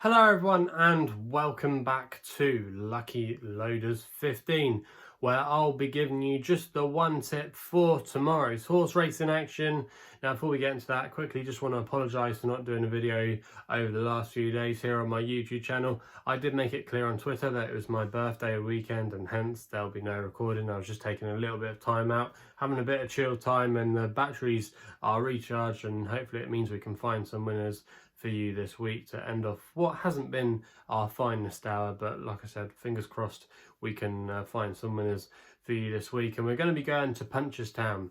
Hello everyone and welcome back to Lucky Loaders 15, where I'll be giving you just the one tip for tomorrow's horse racing action. Now before we get into that, quickly just want to apologise for not doing a video over the last few days here on my YouTube channel. I did make it clear on Twitter that it was my birthday weekend and hence there'll be no recording. I was just taking a little bit of time out, having a bit of chill time, and the batteries are recharged, and hopefully it means we can find some winners for you this week to end off what hasn't been our finest hour, but like I said, fingers crossed we can find some winners for you this week. And we're going to be going to Punchestown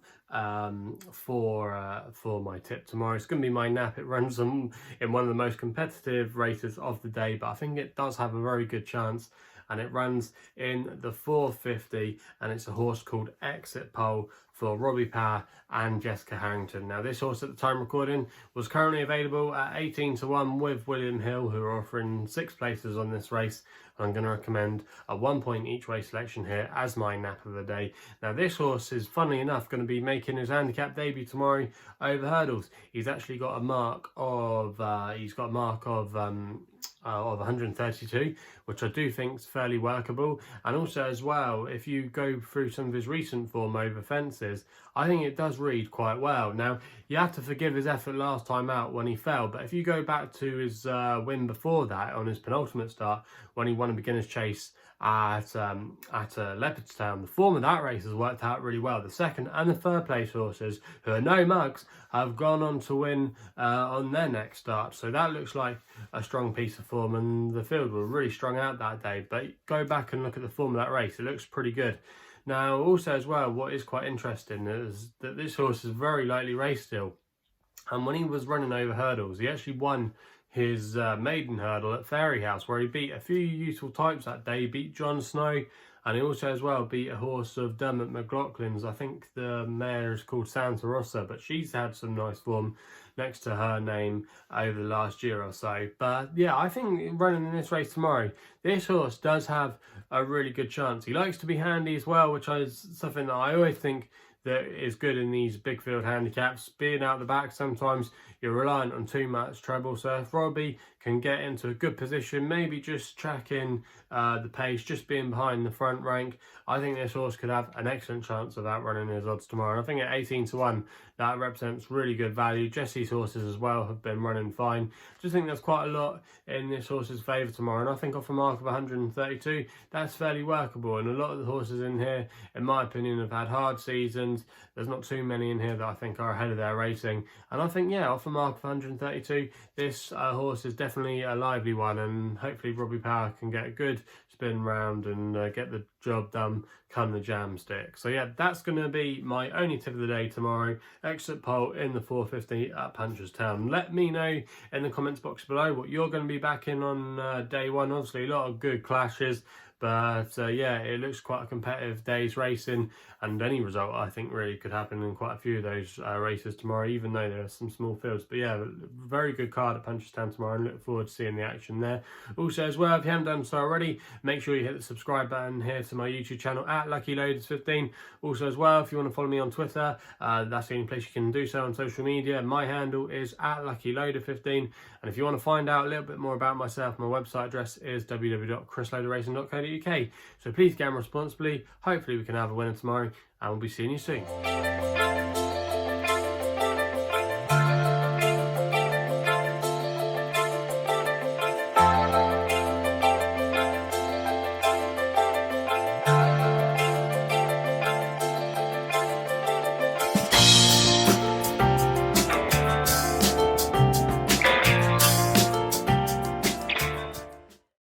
for my tip tomorrow. It's going to be my nap. It runs in one of the most competitive races of the day, but I think it does have a very good chance, and it runs in the 450, and it's a horse called Exit Pole for Robbie Power and Jessica Harrington. Now this horse at the time recording was currently available at 18 to 1 with William Hill, who are offering 6 places on this race. I'm going to recommend a 1 point each way selection here as my nap of the day. Now this horse is, funnily enough, going to be making his handicap debut tomorrow over hurdles. He's actually got a mark of 132, which I do think is fairly workable. And also as well, if you go through some of his recent form over fences, I think it does read quite well. Now you have to forgive his effort last time out when he fell, but if you go back to his win before that on his penultimate start when he won a beginner's chase at Leopardstown, the form of that race has worked out really well. The second and the third place horses, who are no mugs, have gone on to win on their next start. So that looks like a strong piece of form, and the field were really strung out that day. But go back and look at the form of that race, it looks pretty good. Now also as well, what is quite interesting is that this horse is very lightly raced still, and when he was running over hurdles, he actually won his maiden hurdle at Fairyhouse, where he beat a few useful types that day. He beat John Snow, and he also as well beat a horse of Dermot McLaughlin's. I think the mare is called Santa Rosa, but she's had some nice form next to her name over the last year or so. But yeah, I think running in this race tomorrow, this horse does have a really good chance. He likes to be handy as well, which is something that I always think that is good in these big field handicaps. Being out the back, sometimes you're reliant on too much treble. So if Robbie can get into a good position, maybe just tracking the pace, just being behind the front rank, I think this horse could have an excellent chance of outrunning his odds tomorrow. And I think at 18 to 1, that represents really good value. Jesse's horses as well have been running fine. Just think there's quite a lot in this horse's favour tomorrow. And I think off a mark of 132, that's fairly workable. And a lot of the horses in here, in my opinion, have had hard seasons. There's not too many in here that I think are ahead of their racing. And I think, yeah, off a mark of 132, this horse is definitely a lively one. And hopefully Robbie Power can get a good spin round and get the job done come the jam stick. So yeah, that's going to be my only tip of the day tomorrow. Exit Pole in the 450 at Punchestown. Let me know in the comments box below what you're going to be backing on day one. Obviously a lot of good clashes, but yeah, it looks quite a competitive day's racing, and any result I think really could happen in quite a few of those races tomorrow, even though there are some small fields. But yeah, very good card at Punchestown tomorrow, and look forward to seeing the action there. Also as well, if you haven't done so already, make sure you hit the subscribe button here to my YouTube channel at Lucky Loaders 15. Also as well, if you want to follow me on Twitter, that's the only place you can do so on social media. My handle is at Lucky Loader 15. And if you want to find out a little bit more about myself, my website address is www.chrisloaderracing.co.uk. So please gamble responsibly. Hopefully we can have a winner tomorrow, and we'll be seeing you soon.